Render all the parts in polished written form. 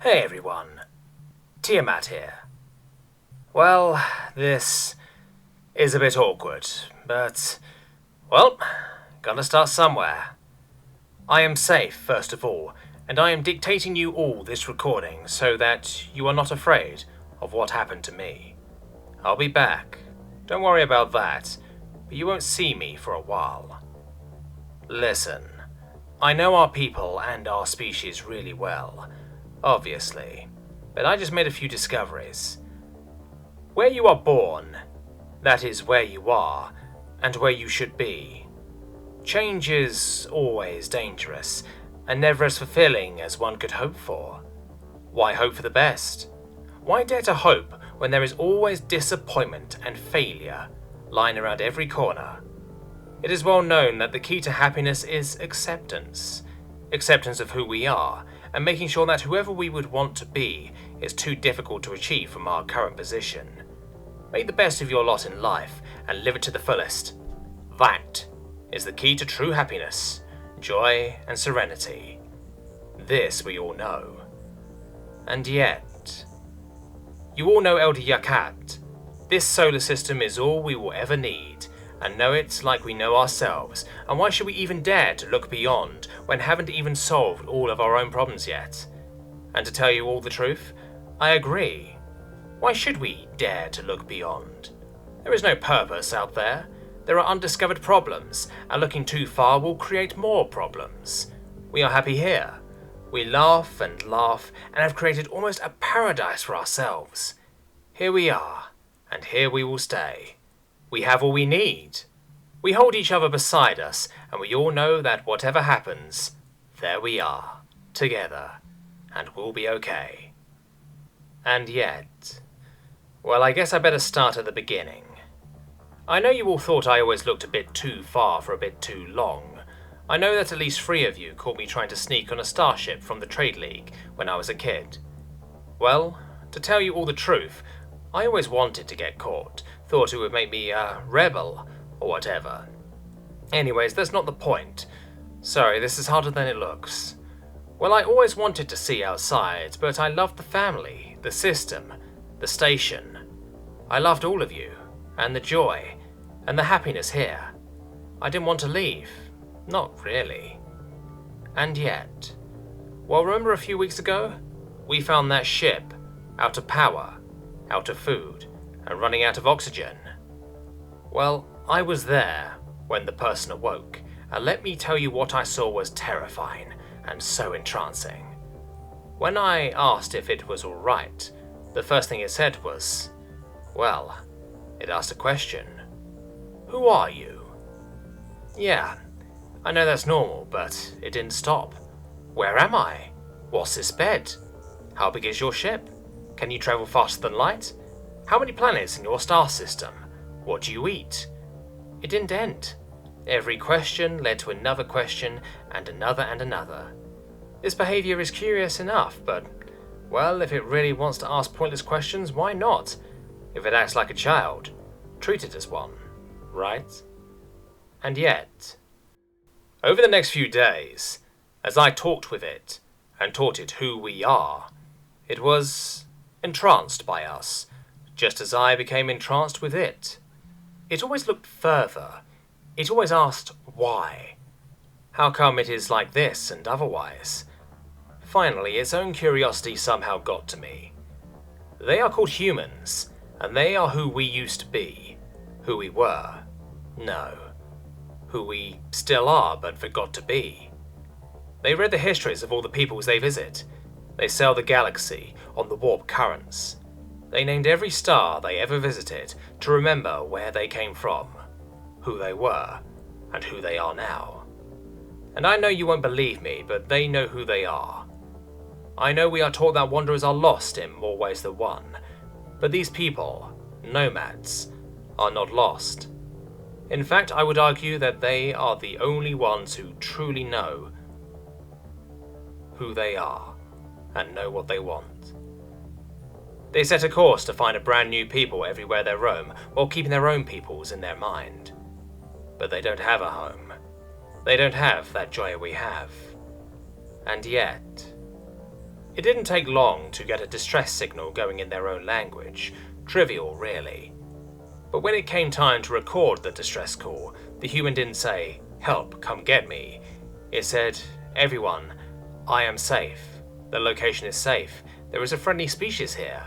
Hey everyone, Tiamat here. Well, this is a bit awkward, but, well, gotta start somewhere. I am safe, first of all, and I am dictating you all this recording so that you are not afraid of what happened to me. I'll be back, don't worry about that, but you won't see me for a while. Listen, I know our people and our species really well, obviously, but I just made a few discoveries. Where you are born, that is where you are, and where you should be. Change is always dangerous, and never as fulfilling as one could hope for. Why hope for the best? Why dare to hope when there is always disappointment and failure lying around every corner? It is well known that the key to happiness is acceptance. Acceptance of who we are, and making sure that whoever we would want to be is too difficult to achieve from our current position. Make the best of your lot in life and live it to the fullest. That is the key to true happiness, joy, and serenity. This we all know. And yet, you all know Elder Yakat. This solar system is all we will ever need, and know it like we know ourselves, and why should we even dare to look beyond when haven't even solved all of our own problems yet? And to tell you all the truth, I agree. Why should we dare to look beyond? There is no purpose out there. There are undiscovered problems, and looking too far will create more problems. We are happy here. We laugh and have created almost a paradise for ourselves. Here we are, and here we will stay. We have all we need. We hold each other beside us, and we all know that whatever happens, there we are, together, and we'll be okay. And yet, well, I guess I better start at the beginning. I know you all thought I always looked a bit too far for a bit too long. I know that at least 3 of you caught me trying to sneak on a starship from the Trade League when I was a kid. Well, to tell you all the truth, I always wanted to get caught, thought it would make me a rebel, or whatever. Anyways, that's not the point. Sorry, this is harder than it looks. Well, I always wanted to see outside, but I loved the family, the system, the station. I loved all of you, and the joy, and the happiness here. I didn't want to leave. Not really. And yet, well, remember a few weeks ago? We found that ship, out of power, out of food, and running out of oxygen. Well, I was there when the person awoke, and let me tell you what I saw was terrifying and so entrancing. When I asked if it was alright, the first thing it said was, well, it asked a question. Who are you? Yeah, I know that's normal, but it didn't stop. Where am I? What's this bed? How big is your ship? Can you travel faster than light? How many planets in your star system? What do you eat? It didn't end. Every question led to another question and another and another. This behavior is curious enough, but, well, if it really wants to ask pointless questions, why not? If it acts like a child, treat it as one, right? And yet, over the next few days, as I talked with it and taught it who we are, it was entranced by us, just as I became entranced with it. It always looked further. It always asked why. How come it is like this and otherwise? Finally, its own curiosity somehow got to me. They are called humans, and they are who we used to be. Who we were. No. Who we still are but forgot to be. They read the histories of all the peoples they visit. They sail the galaxy on the warp currents. They named every star they ever visited to remember where they came from, who they were, and who they are now. And I know you won't believe me, but they know who they are. I know we are taught that wanderers are lost in more ways than one, but these people, nomads, are not lost. In fact, I would argue that they are the only ones who truly know who they are and know what they want. They set a course to find a brand new people everywhere they roam, while keeping their own peoples in their mind. But they don't have a home. They don't have that joy we have. And yet, It didn't take long to get a distress signal going in their own language. Trivial, really. But when it came time to record the distress call, the human didn't say, "Help, come get me." It said, "Everyone, I am safe. The location is safe. There is a friendly species here.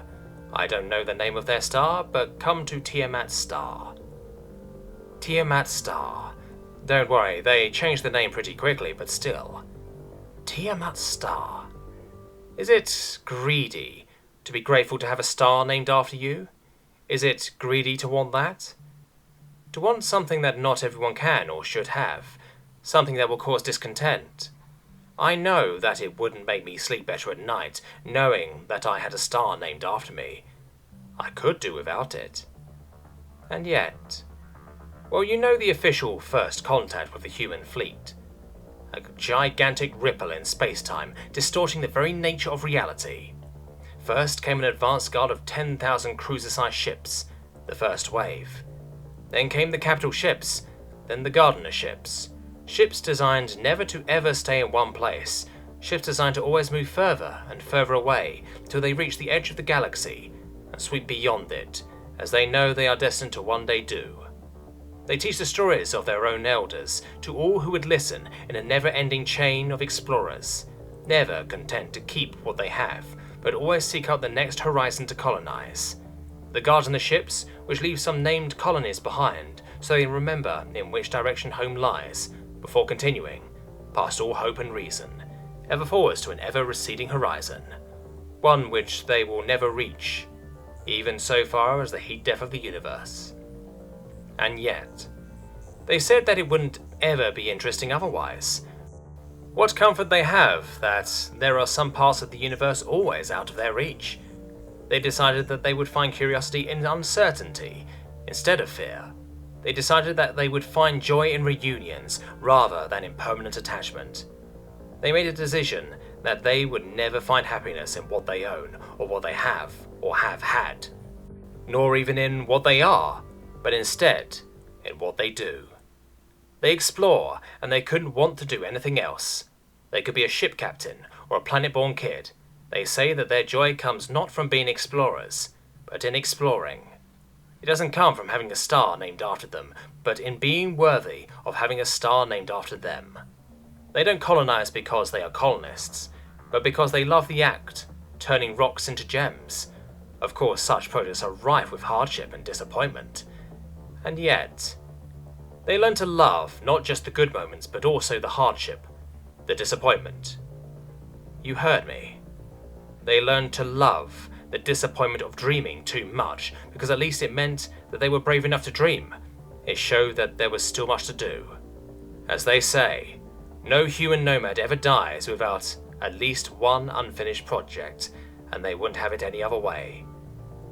I don't know the name of their star, but come to Tiamat star." Tiamat star. Don't worry, they changed the name pretty quickly, but still. Tiamat star. Is it greedy to be grateful to have a star named after you? Is it greedy to want that? To want something that not everyone can or should have, something that will cause discontent. I know that it wouldn't make me sleep better at night, knowing that I had a star named after me. I could do without it. And yet, well, you know the official first contact with the human fleet. A gigantic ripple in space-time, distorting the very nature of reality. First came an advance guard of 10,000 cruiser-sized ships, the first wave. Then came the capital ships, then the gardener ships. Ships designed never to ever stay in one place, ships designed to always move further and further away till they reach the edge of the galaxy and sweep beyond it, as they know they are destined to one day do. They teach the stories of their own elders to all who would listen in a never-ending chain of explorers, never content to keep what they have, but always seek out the next horizon to colonize. The gardener ships, which leave some named colonies behind, so they remember in which direction home lies, before continuing, past all hope and reason, ever forwards to an ever-receding horizon, one which they will never reach, even so far as the heat death of the universe. And yet, they said that it wouldn't ever be interesting otherwise. What comfort they have that there are some parts of the universe always out of their reach. They decided that they would find curiosity in uncertainty instead of fear. They decided that they would find joy in reunions rather than in permanent attachment. They made a decision that they would never find happiness in what they own or what they have or have had, nor even in what they are, but instead in what they do. They explore, and they couldn't want to do anything else. They could be a ship captain or a planet-born kid. They say that their joy comes not from being explorers, but in exploring. It doesn't come from having a star named after them, but in being worthy of having a star named after them. They don't colonize because they are colonists, but because they love the act, turning rocks into gems. Of course, such projects are rife with hardship and disappointment. And yet, they learn to love not just the good moments, but also the hardship, the disappointment. You heard me. They learn to love the disappointment of dreaming too much, because at least it meant that they were brave enough to dream. It showed that there was still much to do. As they say, no human nomad ever dies without at least one unfinished project, and they wouldn't have it any other way.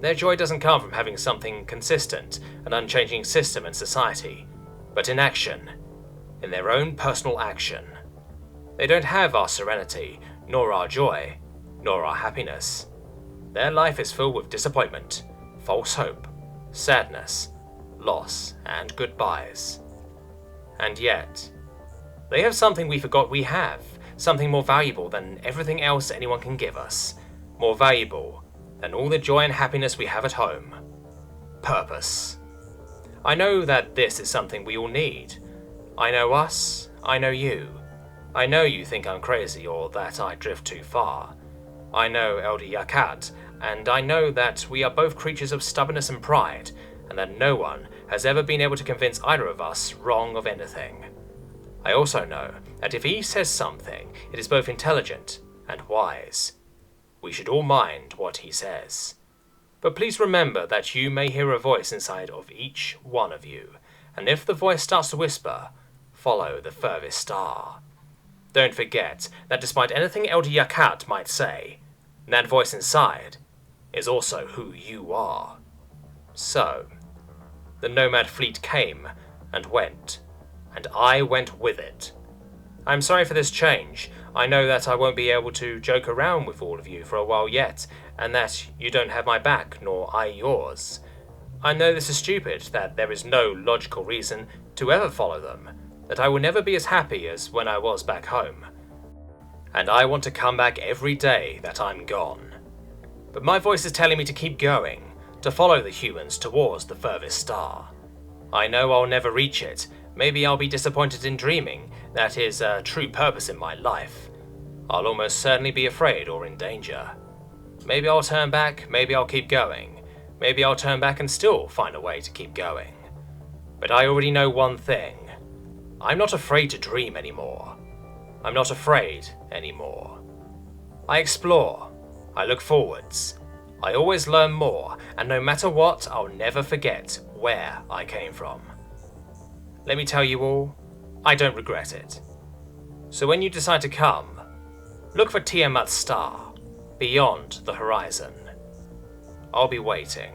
Their joy doesn't come from having something consistent, an unchanging system and society, but in action, in their own personal action. They don't have our serenity, nor our joy, nor our happiness. Their life is filled with disappointment, false hope, sadness, loss, and goodbyes. And yet, they have something we forgot we have, something more valuable than everything else anyone can give us, more valuable than all the joy and happiness we have at home. Purpose. I know that this is something we all need. I know us, I know you. I know you think I'm crazy or that I drift too far. I know Elder Yakat, and I know that we are both creatures of stubbornness and pride, and that no one has ever been able to convince either of us wrong of anything. I also know that if he says something, it is both intelligent and wise. We should all mind what he says. But please remember that you may hear a voice inside of each one of you, and if the voice starts to whisper, follow the furthest star. Don't forget that despite anything Elder Yakat might say, that voice inside is also who you are. So, the Nomad fleet came and went, and I went with it. I'm sorry for this change. I know that I won't be able to joke around with all of you for a while yet, and that you don't have my back, nor I yours. I know this is stupid, that there is no logical reason to ever follow them, that I will never be as happy as when I was back home. and I want to come back every day that I'm gone. But my voice is telling me to keep going, to follow the humans towards the furthest star. I know I'll never reach it. Maybe I'll be disappointed in dreaming. That is a true purpose in my life. I'll almost certainly be afraid or in danger. Maybe I'll turn back, maybe I'll keep going. Maybe I'll turn back and still find a way to keep going. But I already know one thing. I'm not afraid to dream anymore. I'm not afraid anymore. I explore. I look forwards. I always learn more, and no matter what, I'll never forget where I came from. Let me tell you all, I don't regret it. So when you decide to come, look for Tiamat's star, beyond the horizon. I'll be waiting.